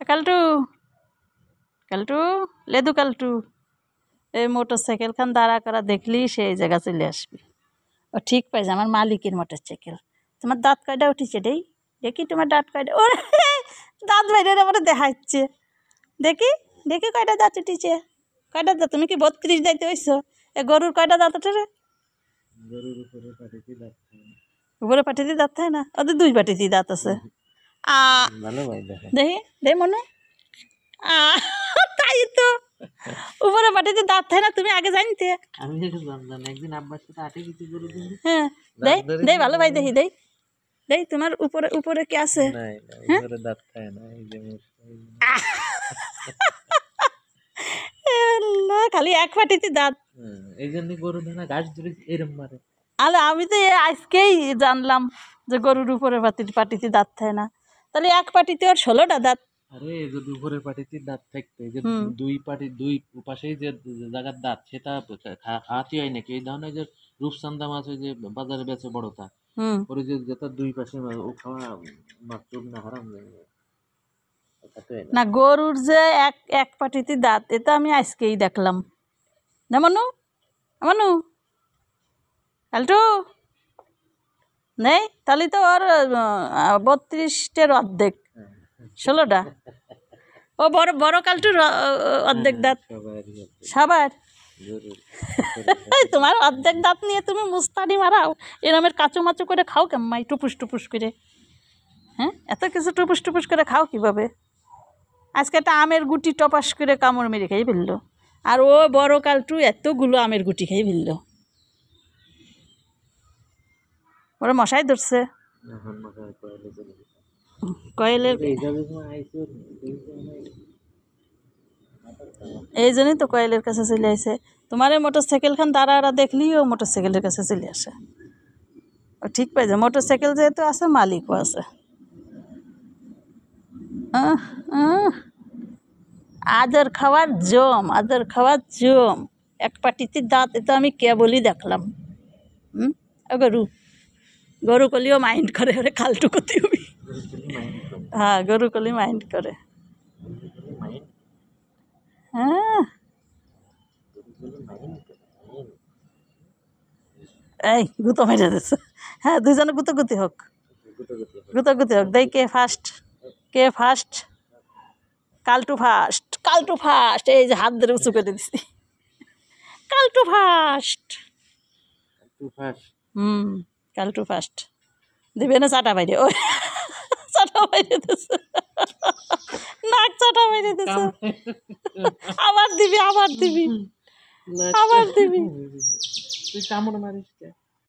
কালটু কালটু লেদু কালটু এই মোটরসাইকেল খান দাঁড়া করা দেখলি সেই জায়গা চলে আসবি। ও ঠিক পাইছে আমার মালিকের মোটরসাইকেল। তোমার দাঁত কয়টা উঠিছে দেখি তোমার দাঁত কয়টা। ওরে দাঁত বাইরে আমার দেখাচ্ছে। দেখি দেখি কয়টা দাঁত উঠিছে। কয়টা দাঁত? তুমি কি 32 দাঁত হইছো? এ গরুর কয়টা দাঁত ওঠে রে? উপরে পাঠিয়ে দাঁত হয় না, ওদের 2 পাঠিয়ে দাঁত আছে। দেখি দেখি মনে তাই তো উপরে পাঠিয়ে দাঁত হয় না, তুমি আগে জানতে। আমি জানতাম একদিন আব্বার সাথে আটে গেছি গরু দিন। হ্যাঁ দেই দেই ভালো ভাই দেখি দেই দেই তোমার উপরে উপরে কি আছে? উপরে দাঁত খায় না, এই যে খালি এক পাটিতে দাঁত। এই জন্য গরু ধানা ঘাস ধরে এরম মারে। আরে আমি তো আজকেই জানলাম যে গরুর উপরে পাটিতে দাঁত থাকে না। তাহলে এক পাটিতে ওর 16টা দাঁত। আরে যদি উপরের পাটিতে দাঁত থাকতো, এই যে দুই পাশেই যে জায়গার দাঁত, সেটা খাওয়াতে হয় নাকি? এই ধরনের যে রূপচান্দা মাছ ওই যে বাজারে বেচে বড়টা, ওর যে যেটা 2 পাশে ও খাওয়া মাছ না হারাম না। গরুর যে এক পাটিতে দাঁত, এটা আমি আজকেই দেখলাম। না মানু মানু কালটু নেই, তাহলে তো ওর 32টের অর্ধেক, 16টা। ও বড় বড় কালটুর অর্ধেক দাঁত সবার। তোমার অর্ধেক দাঁত নিয়ে তুমি মুস্তানি মারাও, এরমের কাচু মাচু করে খাও কেম্মাই টুপুস টুপুস করে? হ্যাঁ, এত কিছু টুপুস টুপুস করে খাও কীভাবে? আজকে একটা আমের গুটি টপাস করে কামড় মেরে খেয়ে ফেললো, আর ও বড় কালটু এতগুলো আমের গুটি খেয়ে ফেললো। ওরা মশাই ধরছে কয়েলের। এই জন্যই তো কয়েলের কাছে চলে আসে। তোমার এই মোটরসাইকেল খান দাঁড়া দেখলেই ও মোটরসাইকেলের কাছে চলে আসে। ও ঠিক পাইছে, মোটরসাইকেল যেহেতু আছে মালিকও আছে। আদর খাওয়ার জম, আদর খাওয়ার জম। এক পাটিতে দাঁত, এটা আমি কেবলই দেখলাম। গরু গরু কলিও মাইন্ড করে, ওরে কালটু করতে হবি। হ্যাঁ, গরু কলি মাইন্ড করে। হ্যাঁ এই গুতো মেরে দিচ্ছে। হ্যাঁ, দুজনে গুতোগুতি হোক, গুতোগুতি হোক। দেই কে ফার্স্ট, কে first? Kaltu first, Kaltu first. এই যে হাত ধরে উঁচু করে দিচ্ছি, কালটু ফার্স্ট। কালটু ফার্স্ট। দিবে না চাটা বাইরে? ওই চাটা বাইরে দিচ্ছে, নাক চাটা বাইরে দিচ্ছে। আবার দিবি, আবার দিবি, আবার দিবি। তুই কামড় মারিস।